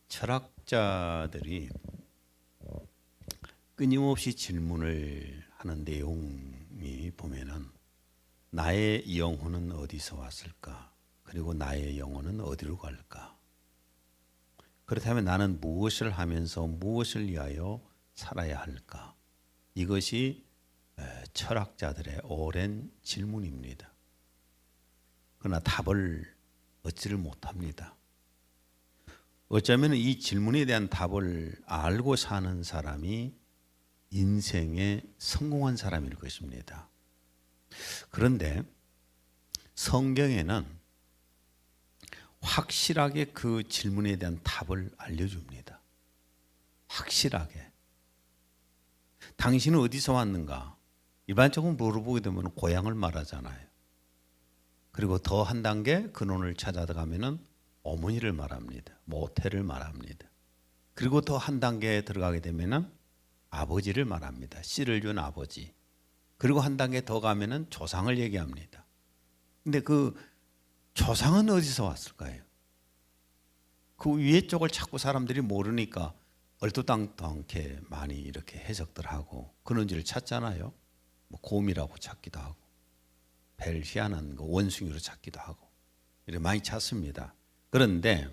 철학자들이 끊임없이 질문을 하는 내용이 보면은 나의 영혼은 어디서 왔을까? 그리고 나의 영혼은 어디로 갈까? 그렇다면 나는 무엇을 하면서 무엇을 위하여 살아야 할까? 이것이 철학자들의 오랜 질문입니다. 그러나 답을 얻지를 못합니다. 어쩌면 이 질문에 대한 답을 알고 사는 사람이 인생에 성공한 사람일 것입니다. 그런데 성경에는 확실하게 그 질문에 대한 답을 알려줍니다. 확실하게. 당신은 어디서 왔는가? 일반적으로 물어보게 되면 고향을 말하잖아요. 그리고 더 한 단계 근원을 찾아가면은 어머니를 말합니다. 모태를 말합니다. 그리고 더 한 단계 들어가게 되면은 아버지를 말합니다. 씨를 준 아버지. 그리고 한 단계 더 가면은 조상을 얘기합니다. 근데 그 조상은 어디서 왔을까요? 그 위에 쪽을 자꾸 사람들이 모르니까 얼토당토 않게 많이 이렇게 해석들 하고 근원지를 찾잖아요. 뭐 곰이라고 찾기도 하고 벨 희한한 거 원숭이로 찾기도 하고 이렇게 많이 찾습니다. 그런데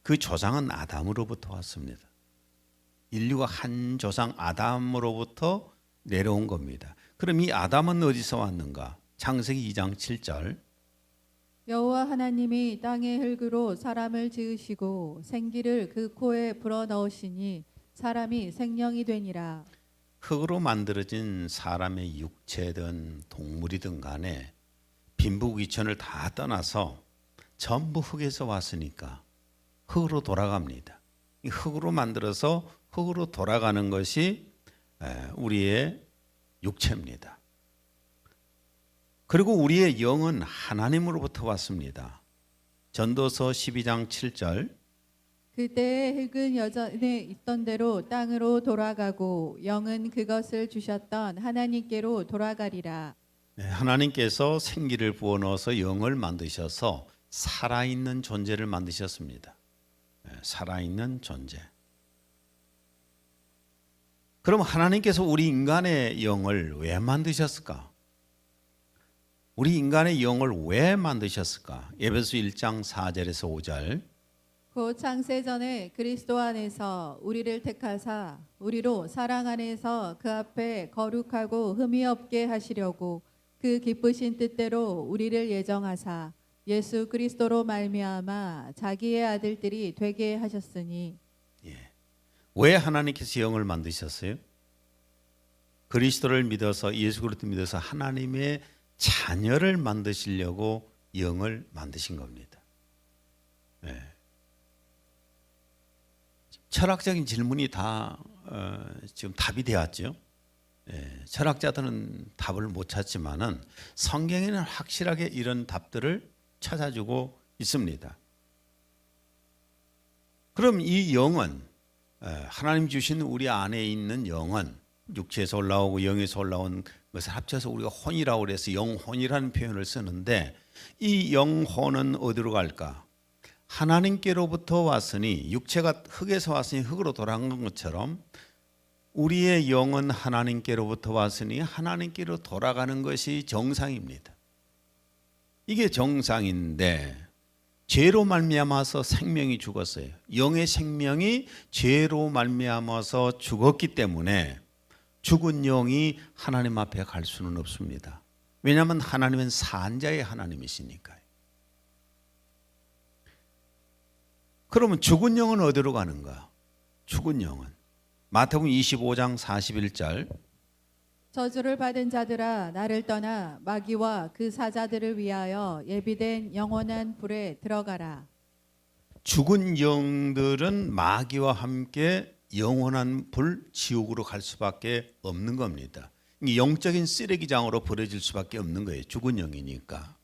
그 조상은 아담으로부터 왔습니다. 인류가 한 조상 아담으로부터 내려온 겁니다. 그럼 이 아담은 어디서 왔는가? 창세기 2장 7절. 여호와 하나님이 땅의 흙으로 사람을 지으시고 생기를 그 코에 불어넣으시니 사람이 생명이 되니라. 흙으로 만들어진 사람의 육체든 동물이든 간에 빈부귀천을 다 떠나서 전부 흙에서 왔으니까 흙으로 돌아갑니다. 이 흙으로 만들어서 흙으로 돌아가는 것이 우리의 육체입니다. 그리고 우리의 영은 하나님으로부터 왔습니다. 전도서 12장 7절. 그때의 흙은 여전에 있던 대로 땅으로 돌아가고 영은 그것을 주셨던 하나님께로 돌아가리라. 하나님께서 생기를 부어넣어서 영을 만드셔서 살아있는 존재를 만드셨습니다. 살아있는 존재. 그럼 하나님께서 우리 인간의 영을 왜 만드셨을까? 우리 인간의 영을 왜 만드셨을까? 에베소 1장 4절에서 5절. 곧 창세전에 그리스도 안에서 우리를 택하사 우리로 사랑 안에서 그 앞에 거룩하고 흠이 없게 하시려고 그 기쁘신 뜻대로 우리를 예정하사 예수 그리스도로 말미암아 자기의 아들들이 되게 하셨으니. 왜 하나님께서 영을 만드셨어요? 그리스도를 믿어서 예수 그리스도 믿어서 하나님의 자녀를 만드시려고 영을 만드신 겁니다. 철학적인 질문이 다 지금 답이 되었죠. 철학자들은 답을 못 찾지만은 성경에는 확실하게 이런 답들을 찾아주고 있습니다. 그럼 이 영은 하나님 주신 우리 안에 있는 영은 육체에서 올라오고 영에서 올라온 것을 합쳐서 우리가 혼이라고 해서 영혼이라는 표현을 쓰는데 이 영혼은 어디로 갈까? 하나님께로부터 왔으니 육체가 흙에서 왔으니 흙으로 돌아간 것처럼 우리의 영은 하나님께로부터 왔으니 하나님께로 돌아가는 것이 정상입니다. 이게 정상인데 죄로 말미암아서 생명이 죽었어요. 영의 생명이 죄로 말미암아서 죽었기 때문에 죽은 영이 하나님 앞에 갈 수는 없습니다. 왜냐하면 하나님은 산자의 하나님이시니까요. 그러면 죽은 영은 어디로 가는가? 죽은 영은 마태복음 25장 41절. 저주를 받은 자들아 나를 떠나 마귀와 그 사자들을 위하여 예비된 영원한 불에 들어가라. 죽은 영들은 마귀와 함께 영원한 불 지옥으로 갈 수밖에 없는 겁니다. 영적인 쓰레기장으로 버려질 수밖에 없는 거예요. 죽은 영이니까.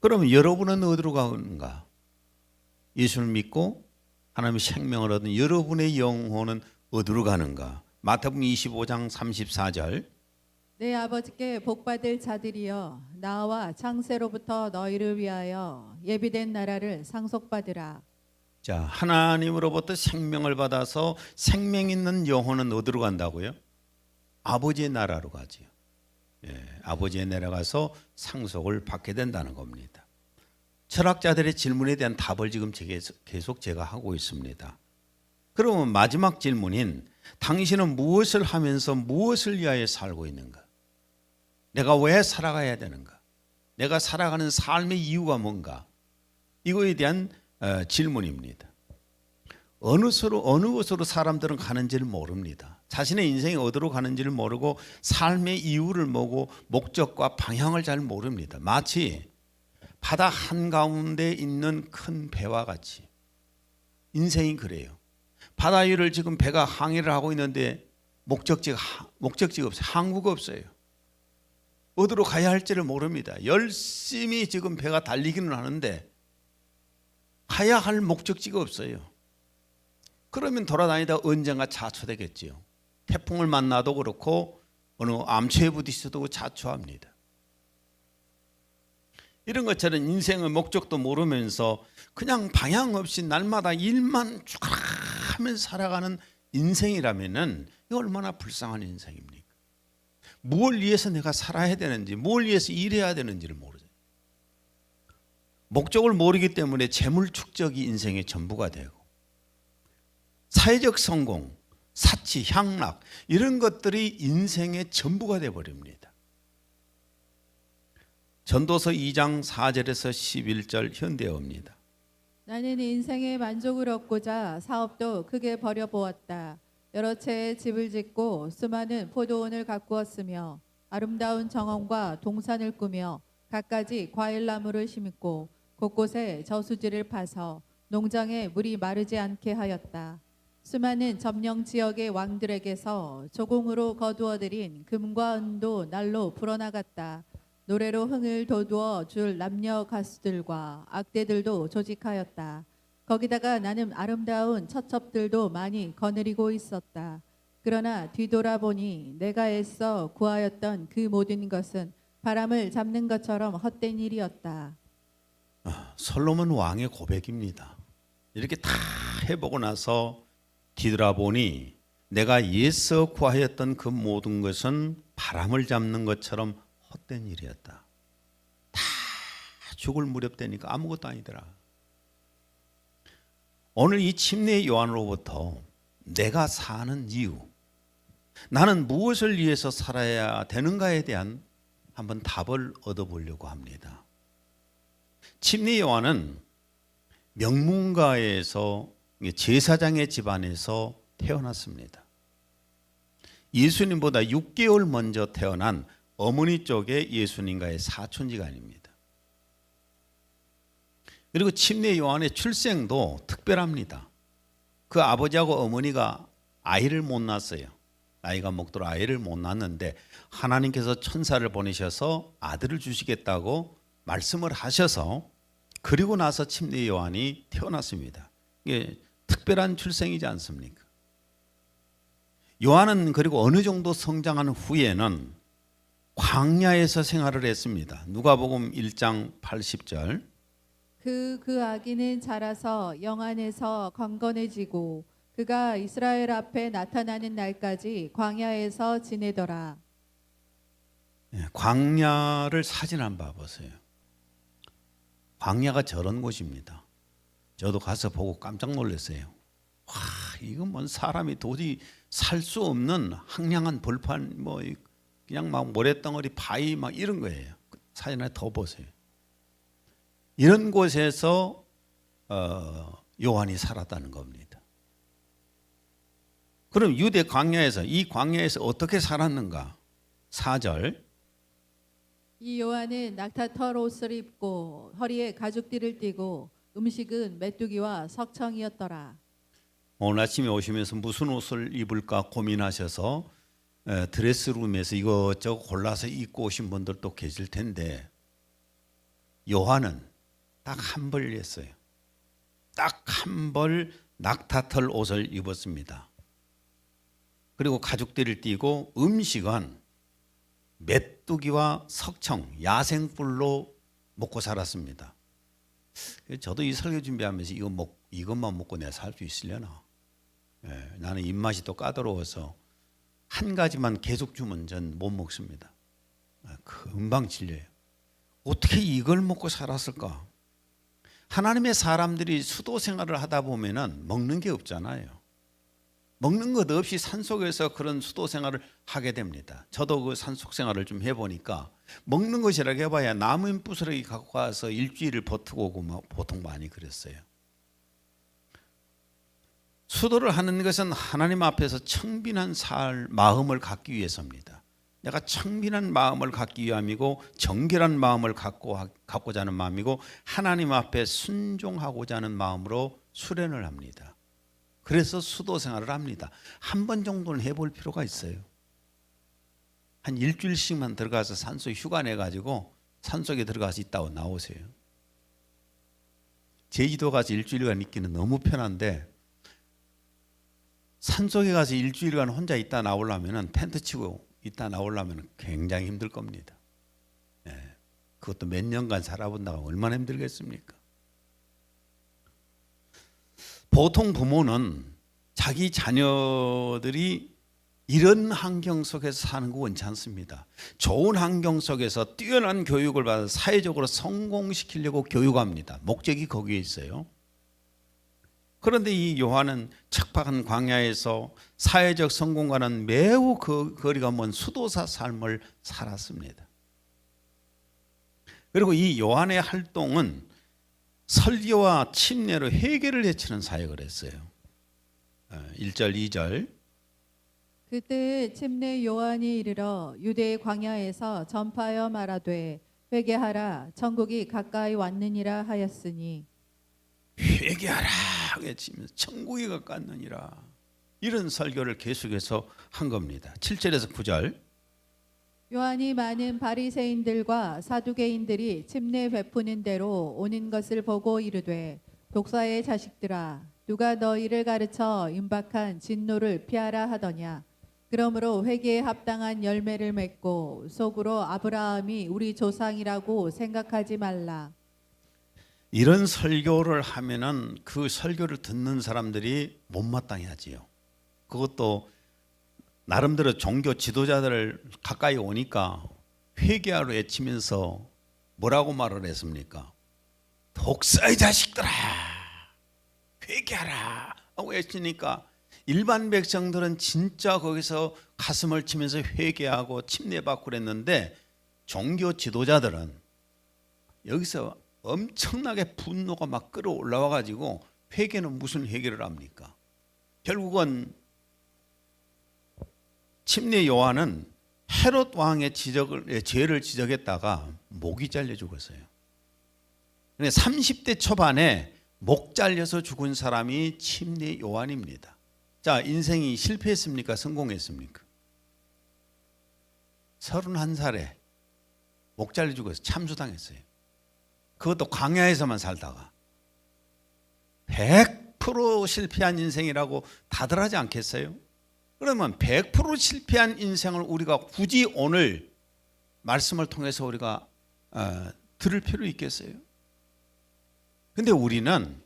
그러면 여러분은 어디로 가는가? 예수를 믿고 하나님의 생명을 얻은 여러분의 영혼은 어디로 가는가? 마태복음 25장 34절. 내 아버지께 복받을 자들이여 나와 창세로부터 너희를 위하여 예비된 나라를 상속받으라. 자, 하나님으로부터 생명을 받아서 생명 있는 영혼은 어디로 간다고요? 아버지의 나라로 가지요. 아버지의 나라 가서 상속을 받게 된다는 겁니다. 철학자들의 질문에 대한 답을 지금 계속 제가 하고 있습니다. 그러면 마지막 질문인 당신은 무엇을 하면서 무엇을 위하여 살고 있는가? 내가 왜 살아가야 되는가? 내가 살아가는 삶의 이유가 뭔가? 이거에 대한 질문입니다. 어느 곳으로 사람들은 가는지를 모릅니다. 자신의 인생이 어디로 가는지를 모르고 삶의 이유를 모르고 목적과 방향을 잘 모릅니다. 마치 바다 한가운데 있는 큰 배와 같이 인생이 그래요. 바다 위를 지금 배가 항해를 하고 있는데 목적지가 없어요. 항구가 없어요. 어디로 가야 할지를 모릅니다. 열심히 지금 배가 달리기는 하는데 가야 할 목적지가 없어요. 그러면 돌아다니다 언젠가 자초되겠지요. 태풍을 만나도 그렇고 어느 암초에 부딪혀도 자초합니다. 이런 것처럼 인생의 목적도 모르면서 그냥 방향 없이 날마다 일만 쭉 하면서 살아가는 인생이라면은 이거 얼마나 불쌍한 인생입니까? 무엇을 위해서 내가 살아야 되는지, 뭘 위해서 일해야 되는지를 모르죠. 목적을 모르기 때문에 재물 축적이 인생의 전부가 되고 사회적 성공, 사치, 향락 이런 것들이 인생의 전부가 되어버립니다. 전도서 2장 4절에서 11절 현대어입니다. 나는 인생의 만족을 얻고자 사업도 크게 벌여보았다. 여러 채의 집을 짓고 수많은 포도원을 가꾸었으며 아름다운 정원과 동산을 꾸며 갖가지 과일나무를 심고 곳곳에 저수지를 파서 농장에 물이 마르지 않게 하였다. 수많은 점령 지역의 왕들에게서 조공으로 거두어들인 금과 은도 날로 불어나갔다. 노래로 흥을 돋우어 줄 남녀 가수들과 악대들도 조직하였다. 거기다가 나는 아름다운 처첩들도 많이 거느리고 있었다. 그러나 뒤돌아보니 내가 애써 구하였던 그 모든 것은 바람을 잡는 것처럼 헛된 일이었다. 솔로몬 왕의 고백입니다. 이렇게 다 해보고 나서 뒤돌아보니 내가 애써 구하였던 그 모든 것은 바람을 잡는 것처럼 헛된 일이었다. 다 죽을 무렵되니까 아무것도 아니더라. 오늘 이 침례 요한으로부터 내가 사는 이유, 나는 무엇을 위해서 살아야 되는가에 대한 한번 답을 얻어보려고 합니다. 침례 요한은 명문가에서 제사장의 집안에서 태어났습니다. 예수님보다 6개월 먼저 태어난 어머니 쪽의 예수님과의 사촌지간입니다. 그리고 침례 요한의 출생도 특별합니다. 그 아버지하고 어머니가 아이를 못 낳았어요. 나이가 먹도록 아이를 못 낳았는데 하나님께서 천사를 보내셔서 아들을 주시겠다고 말씀을 하셔서 그리고 나서 침례 요한이 태어났습니다. 이게 특별한 출생이지 않습니까? 요한은 그리고 어느 정도 성장한 후에는 광야에서 생활을 했습니다. 누가복음 1장 80절. 그 아기는 자라서 영안에서 건건해지고 그가 이스라엘 앞에 나타나는 날까지 광야에서 지내더라. 광야를 사진 한번 봐보세요. 광야가 저런 곳입니다. 저도 가서 보고 깜짝 놀랐어요. 와, 이건 뭔 사람이 도저히 살 수 없는 황량한 벌판, 뭐 그냥 막 모래덩어리, 바위 막 이런 거예요. 사진 하나 더 보세요. 이런 곳에서 요한이 살았다는 겁니다. 그럼 유대 광야에서 이 광야에서 어떻게 살았는가? 4절. 이 요한은 낙타털 옷을 입고 허리에 가죽띠를 띠고 음식은 메뚜기와 석청이었더라. 오늘 아침에 오시면서 무슨 옷을 입을까 고민하셔서 드레스룸에서 이것저것 골라서 입고 오신 분들도 계실 텐데 요한은 딱 한 벌 했어요. 딱 한 벌 낙타털 옷을 입었습니다. 그리고 가죽띠를 띠고 음식은 메뚜기와 석청, 야생뿔로 먹고 살았습니다. 저도 이 설교 준비하면서 이것만 먹고 내가 살 수 있으려나? 나는 입맛이 또 까다로워서 한 가지만 계속 주면 전 못 먹습니다. 금방 질려요. 어떻게 이걸 먹고 살았을까? 하나님의 사람들이 수도 생활을 하다 보면은 먹는 게 없잖아요. 먹는 것 없이 산속에서 그런 수도 생활을 하게 됩니다. 저도 그 산속 생활을 좀 해보니까 먹는 것이라고 해봐야 나무 부스러기 갖고 가서 일주일을 버티고 오고 보통 많이 그랬어요. 수도를 하는 것은 하나님 앞에서 청빈한 마음을 갖기 위해서입니다. 내가 청빈한 마음을 갖기 위함이고 정결한 마음을 갖고자 하는 마음이고 하나님 앞에 순종하고자 하는 마음으로 수련을 합니다. 그래서 수도 생활을 합니다. 한 번 정도는 해볼 필요가 있어요. 한 일주일씩만 들어가서 산속 휴가 내가지고 산속에 들어가서 있다가 나오세요. 제주도 가서 일주일간 있기는 너무 편한데 산속에 가서 일주일간 혼자 있다 나오려면 텐트 치고 있다 나오려면 굉장히 힘들 겁니다. 그것도 몇 년간 살아본다고 얼마나 힘들겠습니까? 보통 부모는 자기 자녀들이 이런 환경 속에서 사는 거 원치 않습니다. 좋은 환경 속에서 뛰어난 교육을 받아 사회적으로 성공시키려고 교육합니다. 목적이 거기에 있어요. 그런데 이 요한은 척박한 광야에서 사회적 성공과는 매우 거리가 먼 수도사 삶을 살았습니다. 그리고 이 요한의 활동은 설교와 침례로 회개를 해치는 사역을 했어요. 1절 2절 그때 침례 요한이 이르러 유대 광야에서 전파하여 말하되 회개하라 천국이 가까이 왔느니라 하였으니 회개하라 외치면서 천국이 가까웠느니라 이런 설교를 계속해서 한 겁니다. 7절에서 9절 요한이 많은 바리새인들과 사두개인들이 침례 베푸는 대로 오는 것을 보고 이르되 독사의 자식들아 누가 너희를 가르쳐 임박한 진노를 피하라 하더냐 그러므로 회개에 합당한 열매를 맺고 속으로 아브라함이 우리 조상이라고 생각하지 말라. 이런 설교를 하면은 그 설교를 듣는 사람들이 못마땅해 하지요. 그것도 나름대로 종교 지도자들을 가까이 오니까 회개하러 외치면서 뭐라고 말을 했습니까? 독사의 자식들아 회개하라 하고 외치니까 일반 백성들은 진짜 거기서 가슴을 치면서 회개하고 침례받고 그랬는데 종교 지도자들은 여기서 엄청나게 분노가 막 끌어올라와 가지고 회개는 무슨 회개를 합니까? 결국은 침례 요한은 헤롯 왕의 죄를 지적했다가 목이 잘려 죽었어요. 30대 초반에 목 잘려서 죽은 사람이 침례 요한입니다. 자, 인생이 실패했습니까? 성공했습니까? 31살에 목 잘려 죽어서 참수당했어요. 그것도 광야에서만 살다가 100% 실패한 인생이라고 다들 하지 않겠어요? 그러면 100% 실패한 인생을 우리가 굳이 오늘 말씀을 통해서 우리가 들을 필요 있겠어요? 근데 우리는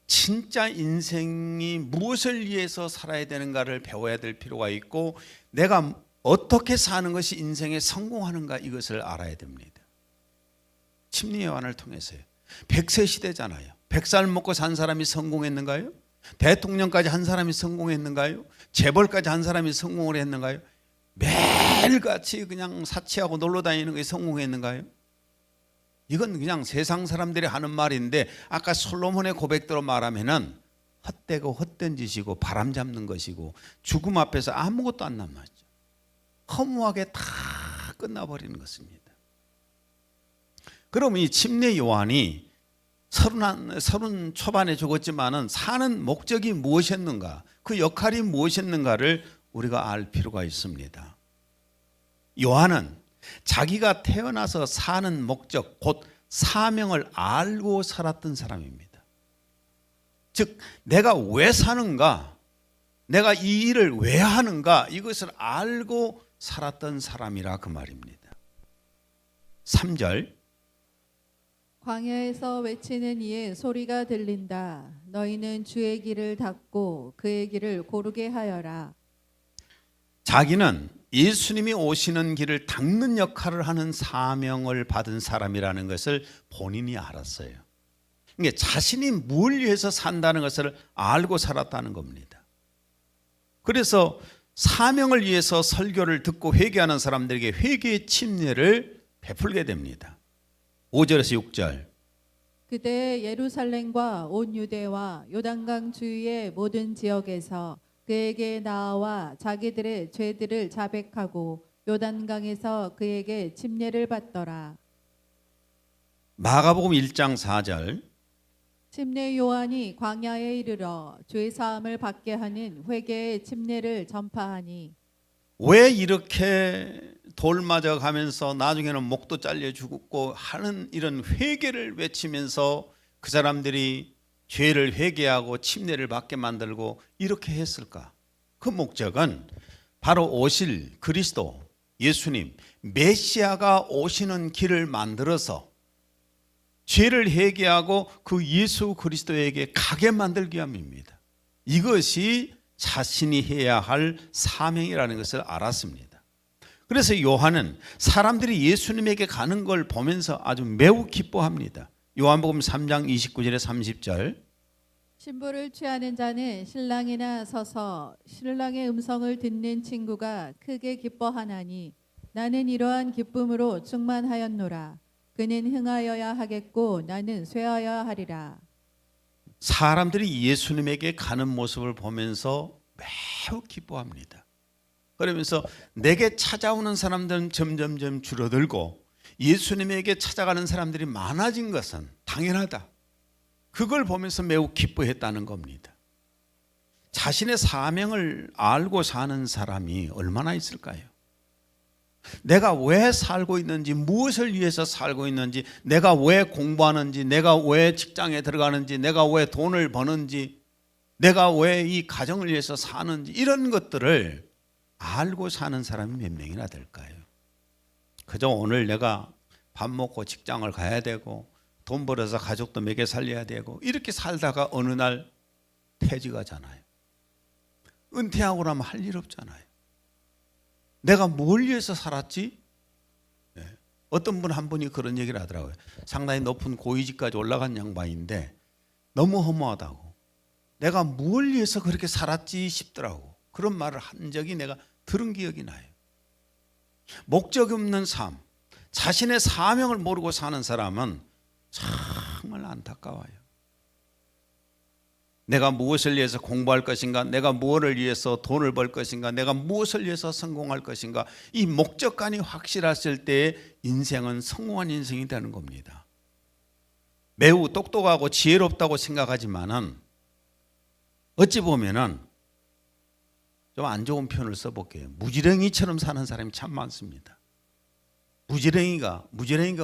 진짜 인생이 무엇을 위해서 살아야 되는가를 배워야 될 필요가 있고 내가 어떻게 사는 것이 인생에 성공하는가 이것을 알아야 됩니다. 침례 요한을 통해서요. 100세 시대잖아요. 100살 먹고 산 사람이 성공했는가요? 대통령까지 한 사람이 성공했는가요? 재벌까지 한 사람이 성공을 했는가요? 매일같이 그냥 사치하고 놀러 다니는 게 성공했는가요? 이건 그냥 세상 사람들이 하는 말인데 아까 솔로몬의 고백대로 말하면은 헛되고 헛된 짓이고 바람 잡는 것이고 죽음 앞에서 아무것도 안 남았죠. 허무하게 다 끝나버리는 것입니다. 그럼 이 침례 요한이 30 초반에 죽었지만은 사는 목적이 무엇이었는가, 그 역할이 무엇이었는가를 우리가 알 필요가 있습니다. 요한은 자기가 태어나서 사는 목적, 곧 사명을 알고 살았던 사람입니다. 즉, 내가 왜 사는가, 내가 이 일을 왜 하는가, 이것을 알고 살았던 사람이라 그 말입니다. 3절 광야에서 외치는 이의 소리가 들린다. 너희는 주의 길을 닫고 그의 길을 고르게 하여라. 자기는 예수님이 오시는 길을 닦는 역할을 하는 사명을 받은 사람이라는 것을 본인이 알았어요. 그러니까 자신이 뭘 위해서 산다는 것을 알고 살았다는 겁니다. 그래서 사명을 위해서 설교를 듣고 회개하는 사람들에게 회개의 침례를 베풀게 됩니다. 5절에서 6절. 그때 예루살렘과 온 유대와 요단강 주위의 모든 지역에서 그에게 나아와 자기들의 죄들을 자백하고 요단강에서 그에게 침례를 받더라. 마가복음 1장 4절. 침례 요한이 광야에 이르러 죄 사함을 받게 하는 회개의 침례를 전파하니 왜 이렇게 돌 맞아 가면서 나중에는 목도 잘려 죽고 하는 이런 회개를 외치면서 그 사람들이 죄를 회개하고 침례를 받게 만들고 이렇게 했을까? 그 목적은 바로 오실 그리스도 예수님 메시아가 오시는 길을 만들어서 죄를 회개하고 그 예수 그리스도에게 가게 만들기 위함입니다. 이것이 자신이 해야 할 사명이라는 것을 알았습니다. 그래서 요한은 사람들이 예수님에게 가는 걸 보면서 아주 매우 기뻐합니다. 요한복음 3장 29절에 30절. 신부를 취하는 자는 신랑이나 서서 신랑의 음성을 듣는 친구가 크게 기뻐하나니 나는 이러한 기쁨으로 충만하였노라. 그는 흥하여야 하겠고 나는 쇠하여야 하리라. 사람들이 예수님에게 가는 모습을 보면서 매우 기뻐합니다. 그러면서 내게 찾아오는 사람들은 점점점 줄어들고 예수님에게 찾아가는 사람들이 많아진 것은 당연하다. 그걸 보면서 매우 기뻐했다는 겁니다. 자신의 사명을 알고 사는 사람이 얼마나 있을까요? 내가 왜 살고 있는지, 무엇을 위해서 살고 있는지, 내가 왜 공부하는지, 내가 왜 직장에 들어가는지, 내가 왜 돈을 버는지, 내가 왜 이 가정을 위해서 사는지 이런 것들을 알고 사는 사람이 몇 명이나 될까요? 그저 오늘 내가 밥 먹고 직장을 가야 되고 돈 벌어서 가족도 먹여 살려야 되고 이렇게 살다가 어느 날 퇴직하잖아요. 은퇴하고 나면 할 일 없잖아요. 내가 뭘 위해서 살았지? 네. 어떤 분 한 분이 그런 얘기를 하더라고요. 상당히 높은 고위직까지 올라간 양반인데 너무 허무하다고. 내가 뭘 위해서 그렇게 살았지 싶더라고. 그런 말을 한 적이 내가 들은 기억이 나요. 목적이 없는 삶, 자신의 사명을 모르고 사는 사람은 정말 안타까워요. 내가 무엇을 위해서 공부할 것인가, 내가 무엇을 위해서 돈을 벌 것인가, 내가 무엇을 위해서 성공할 것인가, 이 목적관이 확실했을 때 인생은 성공한 인생이 되는 겁니다. 매우 똑똑하고 지혜롭다고 생각하지만은 어찌 보면은 좀 안 좋은 표현을 써볼게요. 무지렁이처럼 사는 사람이 참 많습니다. 무지렁이가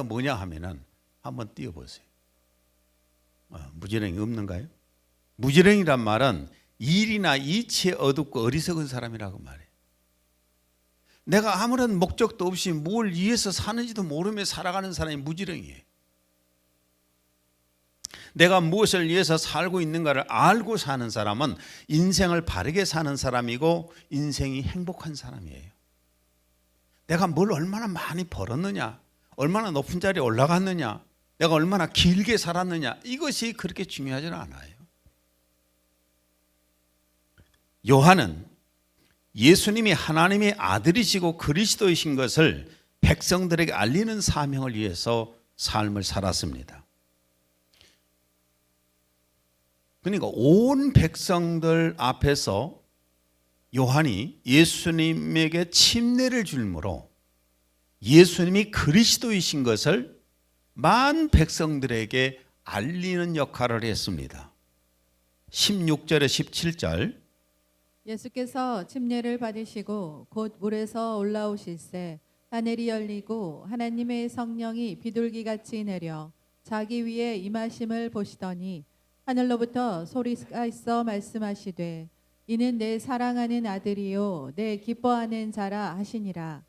뭐냐 하면은 한번 띄워보세요. 무지렁이 없는가요? 무지렁이란 말은 일이나 이치에 어둡고 어리석은 사람이라고 말해요. 내가 아무런 목적도 없이 뭘 위해서 사는지도 모르며 살아가는 사람이 무지렁이에요. 내가 무엇을 위해서 살고 있는가를 알고 사는 사람은 인생을 바르게 사는 사람이고 인생이 행복한 사람이에요. 내가 뭘 얼마나 많이 벌었느냐, 얼마나 높은 자리에 올라갔느냐, 내가 얼마나 길게 살았느냐, 이것이 그렇게 중요하지 않아요. 요한은 예수님이 하나님의 아들이시고 그리스도이신 것을 백성들에게 알리는 사명을 위해서 삶을 살았습니다. 그러니까 온 백성들 앞에서 요한이 예수님에게 침례를 줄므로 예수님이 그리스도이신 것을 만 백성들에게 알리는 역할을 했습니다. 16절에 17절. 예수께서 침례를 받으시고 곧 물에서 올라오실새 하늘이 열리고 하나님의 성령이 비둘기같이 내려 자기 위에 임하심을 보시더니 하늘로부터 소리가 있어 말씀하시되 이는 내 사랑하는 아들이요 내 기뻐하는 자라 하시니라.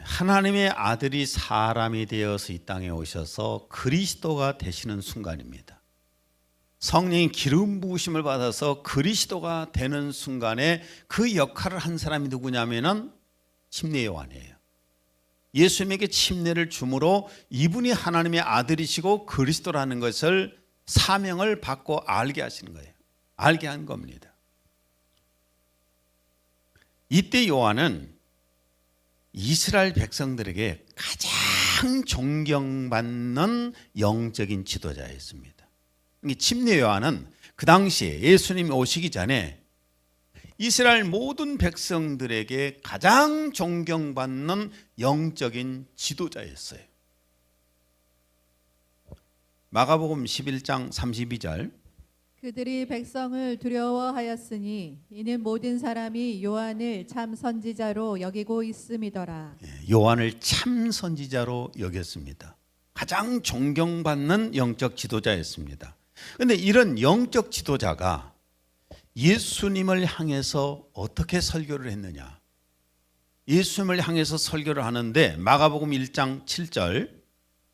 하나님의 아들이 사람이 되어서 이 땅에 오셔서 그리스도가 되시는 순간입니다. 성령이 기름 부으심을 받아서 그리스도가 되는 순간에 그 역할을 한 사람이 누구냐면은 침례 요한이에요. 예수님에게 침례를 주므로 이분이 하나님의 아들이시고 그리스도라는 것을 사명을 받고 알게 하시는 거예요. 알게 한 겁니다. 이때 요한은 이스라엘 백성들에게 가장 존경받는 영적인 지도자였습니다. 침례 요한은 그 당시에 예수님이 오시기 전에 이스라엘 모든 백성들에게 가장 존경받는 영적인 지도자였어요. 마가복음 11장 32절 그들이 백성을 두려워하였으니 이는 모든 사람이 요한을 참 선지자로 여기고 있음이더라. 요한을 참 선지자로 여겼습니다. 가장 존경받는 영적 지도자였습니다. 그런데 이런 영적 지도자가 예수님을 향해서 어떻게 설교를 했느냐? 예수님을 향해서 설교를 하는데 마가복음 1장 7절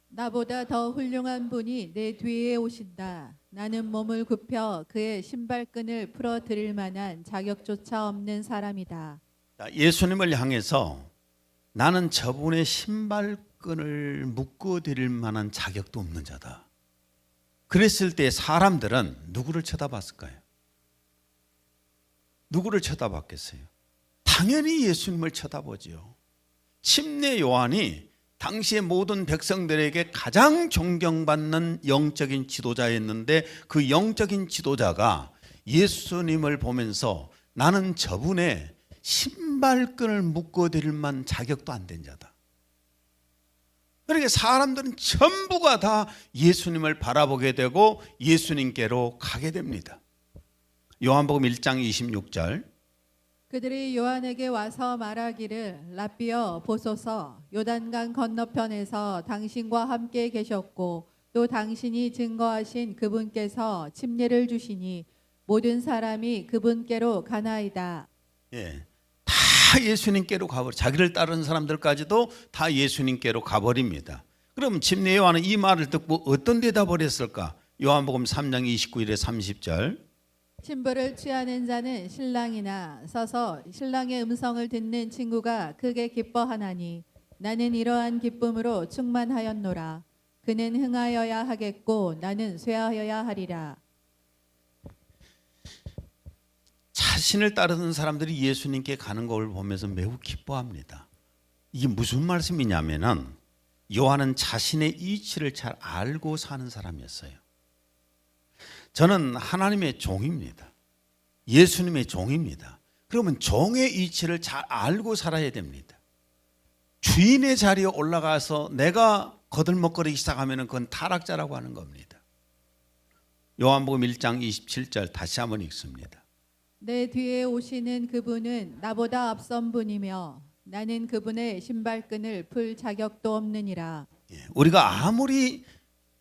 나보다 더 훌륭한 분이 내 뒤에 오신다. 나는 몸을 굽혀 그의 신발끈을 풀어드릴 만한 자격조차 없는 사람이다. 예수님을 향해서 나는 저분의 신발끈을 묶어드릴 만한 자격도 없는 자다. 그랬을 때 사람들은 누구를 쳐다봤을까요? 누구를 쳐다봤겠어요? 당연히 예수님을 쳐다보지요. 침례 요한이 당시의 모든 백성들에게 가장 존경받는 영적인 지도자였는데 그 영적인 지도자가 예수님을 보면서 나는 저분의 신발끈을 묶어드릴 만한 자격도 안 된 자다. 그러니까 사람들은 전부가 다 예수님을 바라보게 되고 예수님께로 가게 됩니다. 요한복음 1장 26절 그들이 요한에게 와서 말하기를 라삐여 보소서 요단강 건너편에서 당신과 함께 계셨고 또 당신이 증거하신 그분께서 침례를 주시니 모든 사람이 그분께로 가나이다. 다 예수님께로 가버려. 자기를 따르는 사람들까지도 다 예수님께로 가버립니다. 그럼 침례 요한은 이 말을 듣고 어떤 대답을 했을까? 요한복음 3장 29절에 30절 신부를 취하는 자는 신랑이나 서서 신랑의 음성을 듣는 친구가 크게 기뻐하나니 나는 이러한 기쁨으로 충만하였노라. 그는 흥하여야 하겠고 나는 쇠하여야 하리라. 자신을 따르는 사람들이 예수님께 가는 걸 보면서 매우 기뻐합니다. 이게 무슨 말씀이냐면은 요한은 자신의 이치를 잘 알고 사는 사람이었어요. 저는 하나님의 종입니다. 예수님의 종입니다. 그러면 종의 이치를 잘 알고 살아야 됩니다. 주인의 자리에 올라가서 내가 거들먹거리기 시작하면 그건 타락자라고 하는 겁니다. 요한복음 1장 27절 다시 한번 읽습니다. 내 뒤에 오시는 그분은 나보다 앞선 분이며 나는 그분의 신발끈을 풀 자격도 없느니라. 우리가 아무리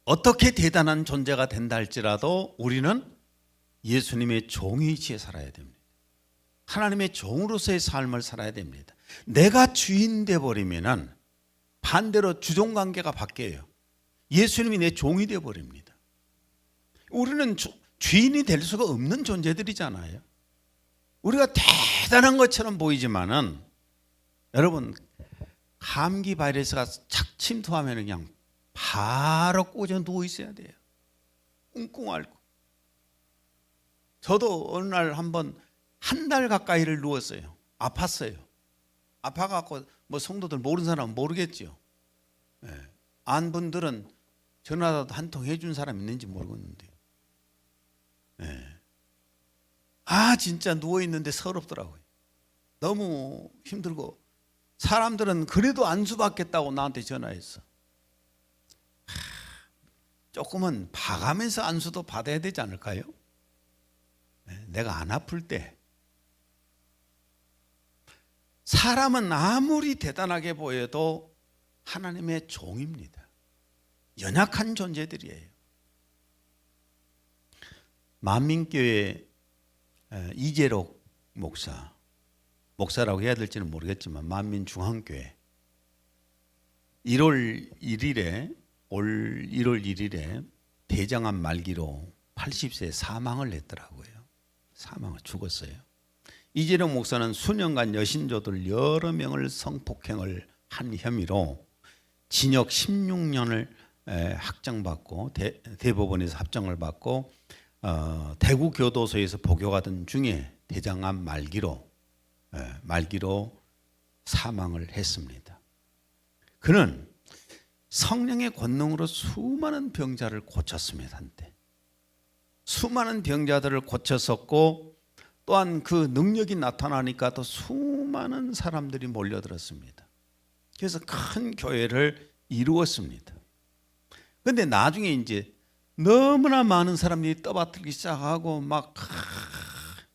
어떻게 대단한 존재가 된다 할지라도 우리는 예수님의 종의 위치에 살아야 됩니다. 하나님의 종으로서의 삶을 살아야 됩니다. 내가 주인 돼 버리면은 반대로 주종 관계가 바뀌어요. 예수님이 내 종이 돼 버립니다. 우리는 주인이 될 수가 없는 존재들이잖아요. 우리가 대단한 것처럼 보이지만은 여러분 감기 바이러스가 착 침투하면 그냥 바로 꽂아 누워 있어야 돼요. 꿍꿍 앓고. 저도 어느 날 한번 한 달 가까이를 누웠어요. 아팠어요. 아파갖고 뭐 성도들 모르는 사람은 모르겠죠. 안 분들은 전화라도 한 통 해준 사람 있는지 모르겠는데. 진짜 누워 있는데 서럽더라고요. 너무 힘들고 사람들은 그래도 안수받겠다고 나한테 전화했어. 조금은 봐가면서 안수도 받아야 되지 않을까요? 내가 안 아플 때. 사람은 아무리 대단하게 보여도 하나님의 종입니다. 연약한 존재들이에요. 만민교회 이재록 목사라고 해야 될지는 모르겠지만 만민중앙교회 1월 1일에 올 1월 1일에 대장암 말기로 80세에 사망을 했더라고요. 사망을 죽었어요. 이재령 목사는 수년간 여신조들 여러 명을 성폭행을 한 혐의로 징역 16년을 확정받고 대법원에서 합정을 받고 대구 교도소에서 복역하던 중에 대장암 말기로 사망을 했습니다. 그는 성령의 권능으로 수많은 병자를 고쳤습니다. 한때 수많은 병자들을 고쳤었고 또한 그 능력이 나타나니까 또 수많은 사람들이 몰려들었습니다. 그래서 큰 교회를 이루었습니다. 그런데 나중에 이제 너무나 많은 사람들이 떠받들기 시작하고 막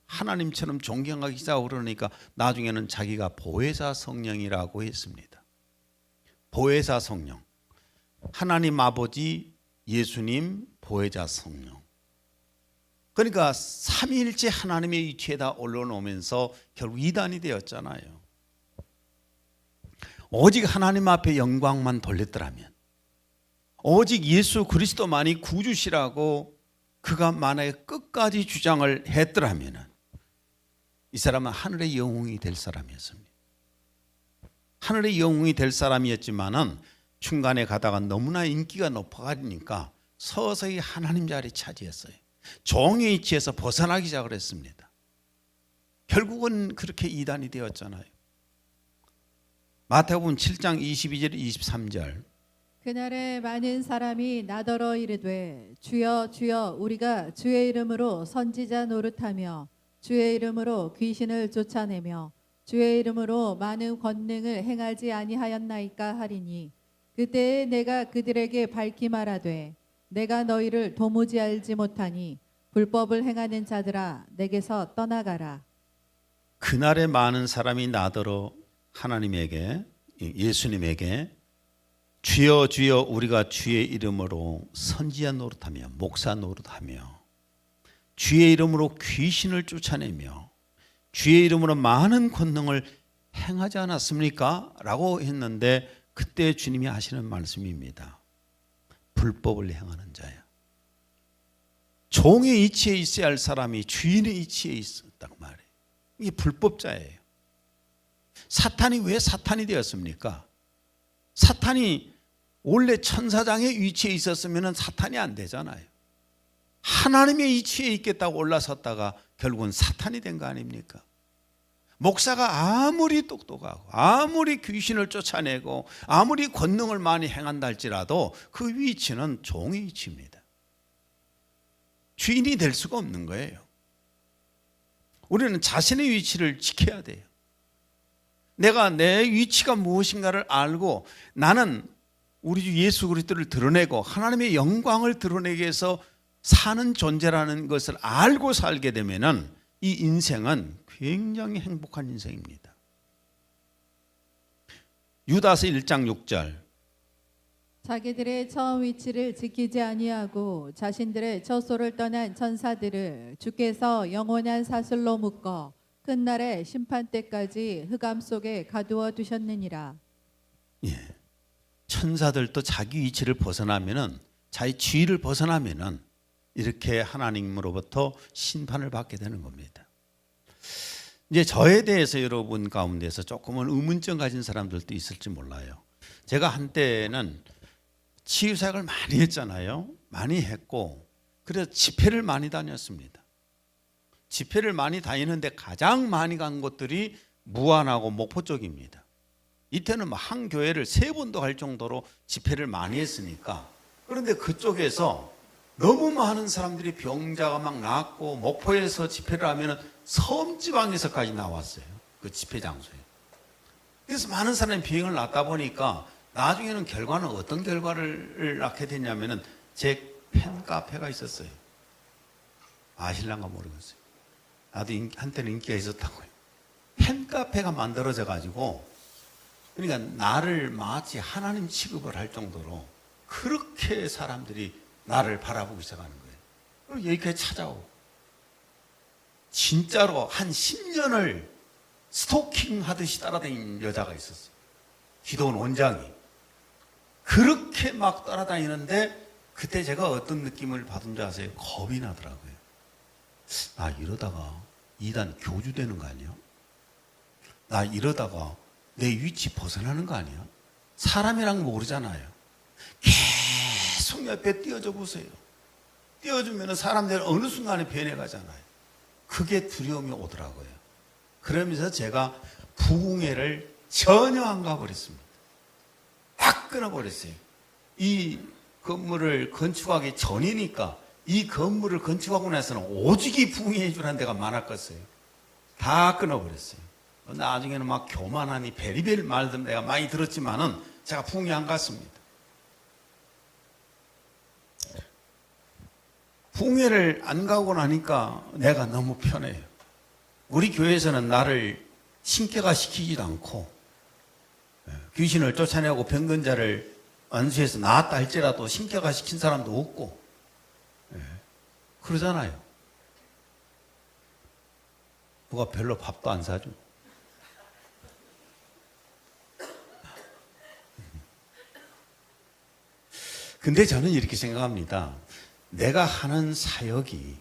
하나님처럼 존경하기 시작하고 그러니까 나중에는 자기가 보혜사 성령이라고 했습니다. 보혜사 성령, 하나님 아버지, 예수님, 보혜자 성령. 그러니까 삼위일체 하나님의 위치에다 올려놓으면서 결국 이단이 되었잖아요. 오직 하나님 앞에 영광만 돌렸더라면, 오직 예수 그리스도만이 구주시라고 그가 만약에 끝까지 주장을 했더라면 이 사람은 하늘의 영웅이 될 사람이었습니다. 하늘의 영웅이 될 사람이었지만은 중간에 가다가 너무나 인기가 높아가니까 서서히 하나님 자리 차지했어요. 종의 위치에서 벗어나기 시작을 했습니다. 결국은 그렇게 이단이 되었잖아요. 마태복음 7장 22절 23절. 그날에 많은 사람이 나더러 이르되 주여 주여 우리가 주의 이름으로 선지자 노릇하며 주의 이름으로 귀신을 쫓아내며 주의 이름으로 많은 권능을 행하지 아니하였나이까 하리니 그때에 내가 그들에게 밝히 말하되 내가 너희를 도무지 알지 못하니 불법을 행하는 자들아 내게서 떠나가라. 그날에 많은 사람이 나더러 하나님에게, 예수님에게 주여 주여 우리가 주의 이름으로 선지자 노릇하며 목사 노릇하며 주의 이름으로 귀신을 쫓아내며 주의 이름으로 많은 권능을 행하지 않았습니까? 라고 했는데 그때 주님이 하시는 말씀입니다. 불법을 행하는 자야. 종의 이치에 있어야 할 사람이 주인의 이치에 있었단 말이에요. 이게 불법자예요. 사탄이 왜 사탄이 되었습니까? 사탄이 원래 천사장의 위치에 있었으면 사탄이 안 되잖아요. 하나님의 위치에 있겠다고 올라섰다가 결국은 사탄이 된 거 아닙니까? 목사가 아무리 똑똑하고 아무리 귀신을 쫓아내고 아무리 권능을 많이 행한다 할지라도 그 위치는 종의 위치입니다. 주인이 될 수가 없는 거예요. 우리는 자신의 위치를 지켜야 돼요. 내가 내 위치가 무엇인가를 알고 나는 우리 주 예수 그리스도를 드러내고 하나님의 영광을 드러내기 위해서 사는 존재라는 것을 알고 살게 되면은 이 인생은 굉장히 행복한 인생입니다. 유다서 1장 6절. 자기들의 처음 위치를 지키지 아니하고 자신들의 처소를 떠난 천사들을 주께서 영원한 사슬로 묶어 끝날의 심판 때까지 흑암 속에 가두어 두셨느니라. 예. 천사들도 자기 위치를 벗어나면은 자기 지위를 벗어나면은 이렇게 하나님으로부터 심판을 받게 되는 겁니다. 이제 저에 대해서 여러분 가운데서 조금은 의문점 가진 사람들도 있을지 몰라요. 제가 한때는 치유사역을 많이 했잖아요. 많이 했고 그래서 집회를 많이 다녔습니다. 집회를 많이 다니는데 가장 많이 간 곳들이 무안하고 목포 쪽입니다. 이때는 한 교회를 3번도 갈 정도로 집회를 많이 했으니까. 그런데 그쪽에서 너무 많은 사람들이 병자가 막 나왔고 목포에서 집회를 하면 섬지방에서까지 나왔어요. 그 집회 장소에. 그래서 많은 사람이 비행을 낳다 보니까 나중에는 결과는 어떤 결과를 낳게 됐냐면은 제 팬카페가 있었어요. 아실란가 모르겠어요. 나도 한때는 인기가 있었다고요. 팬카페가 만들어져 가지고 그러니까 나를 마치 하나님 취급을 할 정도로 그렇게 사람들이 나를 바라보기 시작하는 거예요. 그리고 여기까지 찾아오고 진짜로 한 10년을 스토킹 하듯이 따라다니는 여자가 있었어요. 기도원 원장이. 그렇게 막 따라다니는데 그때 제가 어떤 느낌을 받은 줄 아세요? 겁이 나더라고요. 나 이러다가 이단 교주 되는 거 아니야? 나 이러다가 내 위치 벗어나는 거 아니야? 사람이란 거 모르잖아요. 계속 옆에 띄워줘 보세요. 띄워주면 사람들은 어느 순간에 변해가잖아요. 그게 두려움이 오더라고요. 그러면서 제가 부흥회를 전혀 안 가버렸습니다. 딱 끊어버렸어요. 이 건물을 건축하기 전이니까 이 건물을 건축하고 나서는 오직이 부흥회 주라는 데가 많았겠어요. 다 끊어버렸어요. 나중에는 막 교만하니 베리베리 말들 내가 많이 들었지만은 제가 부흥회 안 갔습니다. 부흥회를 안 가고 나니까 내가 너무 편해요. 우리 교회에서는 나를 신격화 시키지도 않고 귀신을 쫓아내고 병건자를 안수해서 나았다 할지라도 신격화 시킨 사람도 없고 그러잖아요. 누가 별로 밥도 안 사줘. 근데 저는 이렇게 생각합니다. 내가 하는 사역이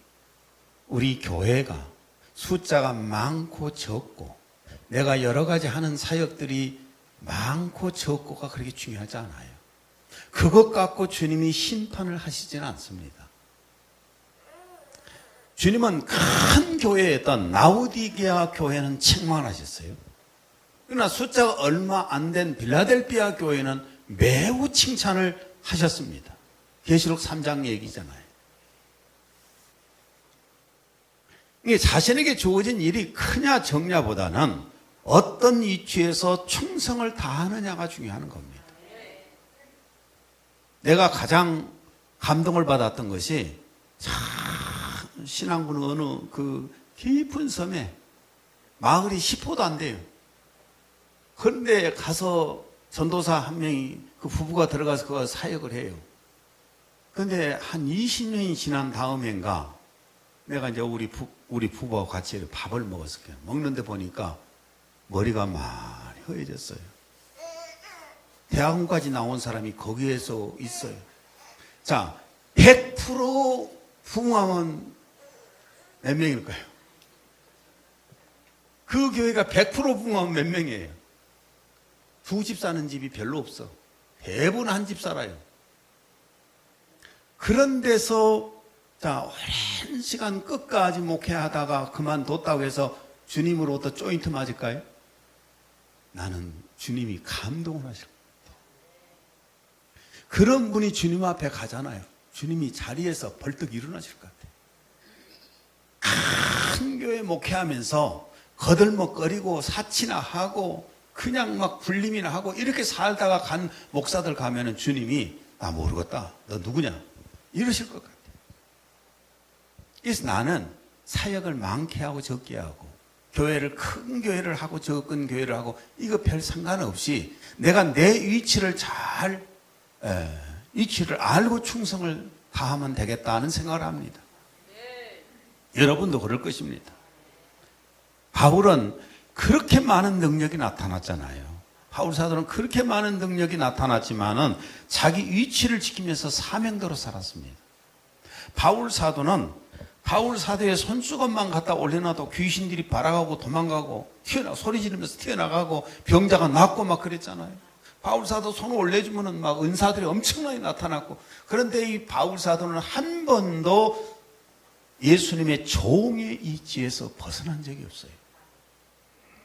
우리 교회가 숫자가 많고 적고 내가 여러 가지 하는 사역들이 많고 적고가 그렇게 중요하지 않아요. 그것 갖고 주님이 심판을 하시지는 않습니다. 주님은 큰 교회였던 라우디게아 교회는 책망하셨어요. 그러나 숫자가 얼마 안 된 빌라델피아 교회는 매우 칭찬을 하셨습니다. 계시록 3장 얘기잖아요. 이게 자신에게 주어진 일이 크냐 적냐보다는 어떤 위치에서 충성을 다하느냐가 중요한 겁니다. 내가 가장 감동을 받았던 것이 신앙군 어느 그 깊은 섬에 마을이 10호도 안 돼요. 그런데 가서 전도사 한 명이 그 부부가 들어가서 그거 사역을 해요. 그런데 한 20년이 지난 다음엔가 내가 이제 우리 부부와 같이 밥을 먹었을 거예요. 먹는데 보니까 머리가 많이 허해졌어요. 대학원까지 나온 사람이 거기에서 있어요. 자, 100% 부흥하면 몇 명일까요? 그 교회가 100% 부흥하면 몇 명이에요? 두 집 사는 집이 별로 없어. 대부분 한 집 살아요. 그런 데서 자, 오랜 시간 끝까지 목회하다가 그만뒀다고 해서 주님으로부터 조인트 맞을까요? 나는 주님이 감동을 하실 것 같아요. 그런 분이 주님 앞에 가잖아요. 주님이 자리에서 벌떡 일어나실 것 같아요. 큰 교회 목회하면서 거들먹거리고 사치나 하고 그냥 막 불림이나 하고 이렇게 살다가 간 목사들 가면은 주님이 나 모르겠다. 너 누구냐? 이러실 것 같아요. 그래서 나는 사역을 많게 하고 적게 하고 교회를 큰 교회를 하고 적은 교회를 하고 이거 별 상관없이 내가 내 위치를 위치를 알고 충성을 다하면 되겠다는 생각을 합니다. 여러분도 그럴 것입니다. 바울은 그렇게 많은 능력이 나타났잖아요. 바울 사도는 그렇게 많은 능력이 나타났지만은 자기 위치를 지키면서 사명대로 살았습니다. 바울 사도는 바울 사도의 손수건만 갖다 올려놔도 귀신들이 발악하고 도망가고 소리 지르면서 튀어나가고 병자가 낫고 막 그랬잖아요. 바울 사도 손을 올려주면은 막 은사들이 엄청나게 나타났고 그런데 이 바울 사도는 한 번도 예수님의 종의 이치에서 벗어난 적이 없어요.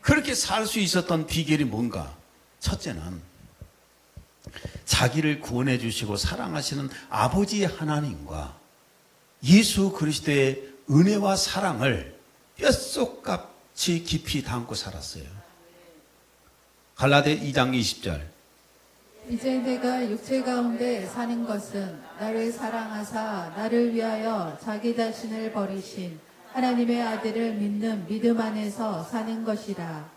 그렇게 살 수 있었던 비결이 뭔가? 첫째는 자기를 구원해 주시고 사랑하시는 아버지 하나님과 예수 그리스도의 은혜와 사랑을 뼛속같이 깊이 담고 살았어요. 갈라디아 2장 20절. 이제 내가 육체 가운데 사는 것은 나를 사랑하사 나를 위하여 자기 자신을 버리신 하나님의 아들을 믿는 믿음 안에서 사는 것이라.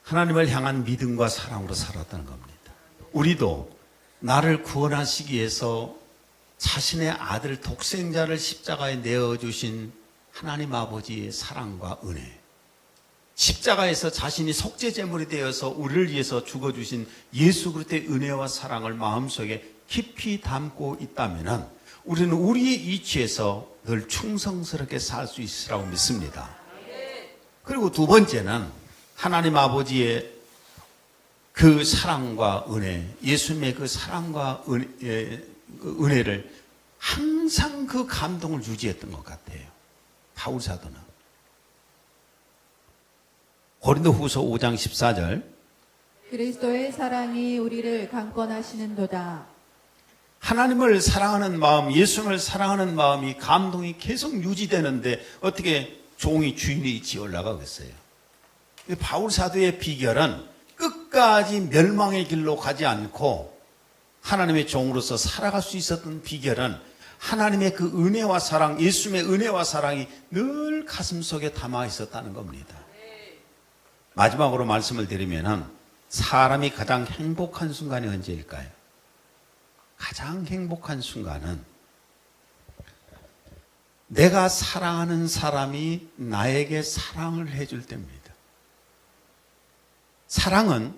하나님을 향한 믿음과 사랑으로 살았다는 겁니다. 우리도 나를 구원하시기 위해서 자신의 아들 독생자를 십자가에 내어주신 하나님 아버지의 사랑과 은혜, 십자가에서 자신이 속죄제물이 되어서 우리를 위해서 죽어주신 예수 그리스도의 은혜와 사랑을 마음속에 깊이 담고 있다면 우리는 우리의 위치에서 늘 충성스럽게 살 수 있으라고 믿습니다. 그리고 두 번째는 하나님 아버지의 그 사랑과 은혜, 예수님의 그 사랑과 은혜를 항상 그 감동을 유지했던 것 같아요. 바울 사도는. 고린도후서 5장 14절 그리스도의 사랑이 우리를 강권하시는도다. 하나님을 사랑하는 마음, 예수님을 사랑하는 마음이 감동이 계속 유지되는데 어떻게 종이 주인의 위치에 올라가겠어요? 바울 사도의 비결은 끝까지 멸망의 길로 가지 않고 하나님의 종으로서 살아갈 수 있었던 비결은 하나님의 그 은혜와 사랑, 예수님의 은혜와 사랑이 늘 가슴속에 담아 있었다는 겁니다. 마지막으로 말씀을 드리면 사람이 가장 행복한 순간이 언제일까요? 가장 행복한 순간은 내가 사랑하는 사람이 나에게 사랑을 해줄 때입니다. 사랑은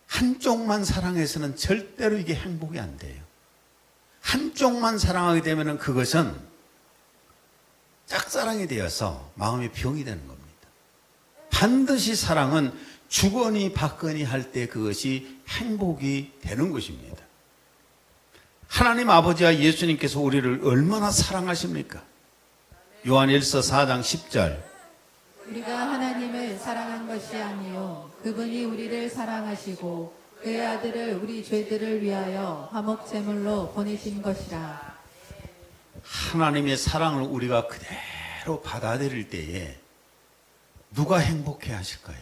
한쪽만 사랑해서는 절대로 이게 행복이 안 돼요. 한쪽만 사랑하게 되면 그것은 짝사랑이 되어서 마음의 병이 되는 겁니다. 반드시 사랑은 주거니 받거니 할 때 그것이 행복이 되는 것입니다. 하나님 아버지와 예수님께서 우리를 얼마나 사랑하십니까? 요한일서 4장 10절 우리가 하나님을 사랑한 것이 아니요 그분이 우리를 사랑하시고 그의 아들을 우리 죄들을 위하여 화목제물로 보내신 것이라. 하나님의 사랑을 우리가 그대로 받아들일 때에 누가 행복해 하실까요?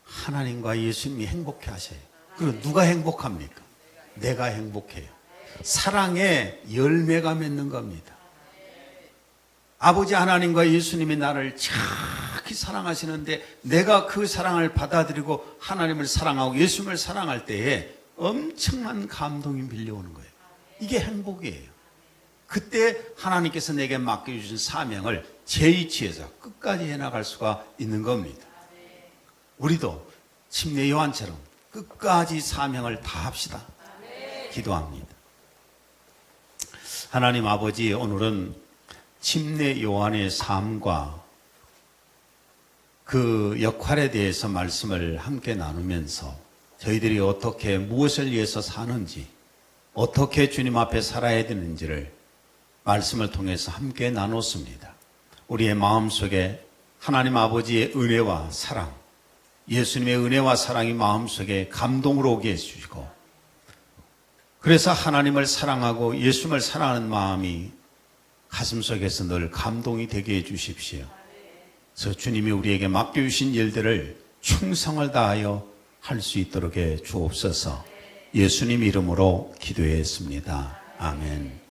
하나님과 예수님이 행복해 하셔요. 그리고 누가 행복합니까? 내가 행복해요. 사랑에 열매가 맺는 겁니다. 아버지 하나님과 예수님이 나를 착히 사랑하시는데 내가 그 사랑을 받아들이고 하나님을 사랑하고 예수님을 사랑할 때에 엄청난 감동이 밀려오는 거예요. 이게 행복이에요. 그때 하나님께서 내게 맡겨주신 사명을 제 위치에서 끝까지 해나갈 수가 있는 겁니다. 우리도 침례 요한처럼 끝까지 사명을 다합시다. 기도합니다. 하나님 아버지, 오늘은 침례 요한의 삶과 그 역할에 대해서 말씀을 함께 나누면서 저희들이 어떻게 무엇을 위해서 사는지, 어떻게 주님 앞에 살아야 되는지를 말씀을 통해서 함께 나눴습니다. 우리의 마음속에 하나님 아버지의 은혜와 사랑, 예수님의 은혜와 사랑이 마음속에 감동으로 오게 해주시고, 그래서 하나님을 사랑하고 예수님을 사랑하는 마음이 가슴속에서 늘 감동이 되게 해주십시오. 그래서 주님이 우리에게 맡겨주신 일들을 충성을 다하여 할 수 있도록 해 주옵소서. 예수님 이름으로 기도했습니다. 아멘.